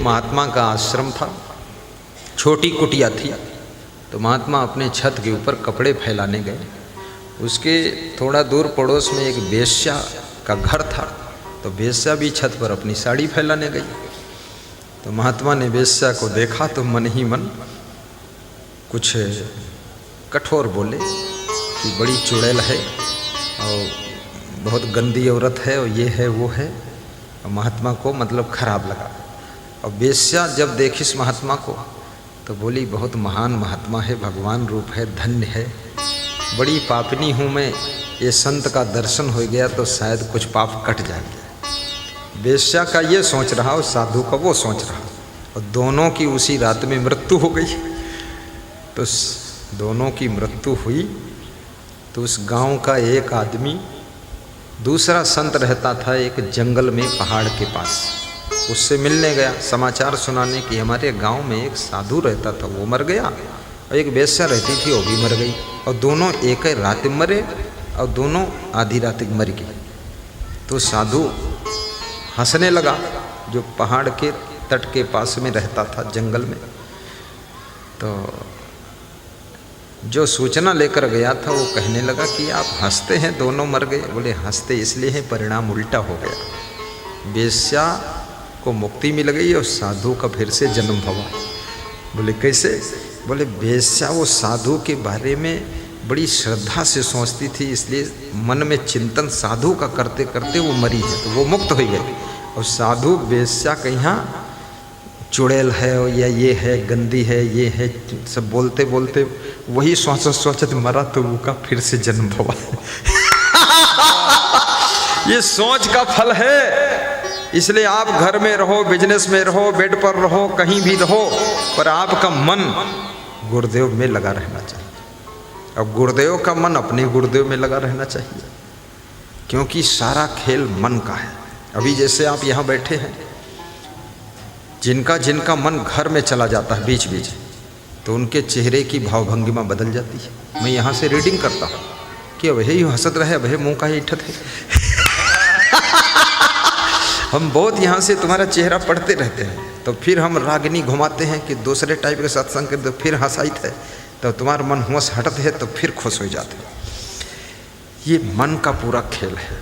महात्मा का आश्रम था, छोटी कुटिया थी। तो महात्मा अपने छत के ऊपर कपड़े फैलाने गए। उसके थोड़ा दूर पड़ोस में एक वेश्या का घर था। तो वेश्या भी छत पर अपनी साड़ी फैलाने गई। तो महात्मा ने वेश्या को देखा तो मन ही मन कुछ कठोर बोले कि बड़ी चुड़ैल है और बहुत गंदी औरत है और ये है वो है। और महात्मा को मतलब खराब लगा। और वेश्या जब देखी इस महात्मा को तो बोली बहुत महान महात्मा है, भगवान रूप है, धन्य है, बड़ी पापनी हूँ मैं, ये संत का दर्शन हो गया तो शायद कुछ पाप कट जाएंगे। वेश्या का ये सोच रहा और साधु का वो सोच रहा, और दोनों की उसी रात में मृत्यु हो गई। तो दोनों की मृत्यु हुई। तो उस गांव का एक आदमी, दूसरा संत रहता था एक जंगल में पहाड़ के पास, उससे मिलने गया समाचार सुनाने कि हमारे गांव में एक साधु रहता था वो मर गया, और एक वेश्या रहती थी वो भी मर गई, और दोनों एक ही रात में मरे और दोनों आधी रात मर गई। तो साधु हंसने लगा, जो पहाड़ के तट के पास में रहता था जंगल में। तो जो सूचना लेकर गया था वो कहने लगा कि आप हंसते हैं, दोनों मर गए। बोले हंसते इसलिए है, परिणाम उल्टा हो गया, वेश्या को मुक्ति मिल गई और साधु का फिर से जन्म हुआ। बोले कैसे? बोले वेश्या वो साधु के बारे में बड़ी श्रद्धा से सोचती थी, इसलिए मन में चिंतन साधु का करते करते वो मरी है, तो वो मुक्त हो गई। और साधु वेश्या का यहाँ चुड़ैल है या ये है, गंदी है, ये है, सब बोलते बोलते वही सोचत सोचत मरा तो वो का फिर से जन्म हुआ। ये सोच का फल है। इसलिए आप घर में रहो, बिजनेस में रहो, बेड पर रहो, कहीं भी रहो, पर आपका मन गुरुदेव में लगा रहना चाहिए। अब गुरुदेव का मन अपने गुरुदेव में लगा रहना चाहिए, क्योंकि सारा खेल मन का है। अभी जैसे आप यहाँ बैठे हैं, जिनका जिनका मन घर में चला जाता है बीच बीच, तो उनके चेहरे की भावभंगिमा बदल जाती है। मैं यहाँ से रीडिंग करता हूँ कि अब ही हंसत रहे, अब मुँह का ही इठत है। हम बहुत यहाँ से तुम्हारा चेहरा पढ़ते रहते हैं, तो फिर हम रागिनी घुमाते हैं कि दूसरे टाइप के सत्संग के, तो फिर हंसाइत है, तो तुम्हारा मन होश हटत है तो फिर खुश हो जाते। ये मन का पूरा खेल है।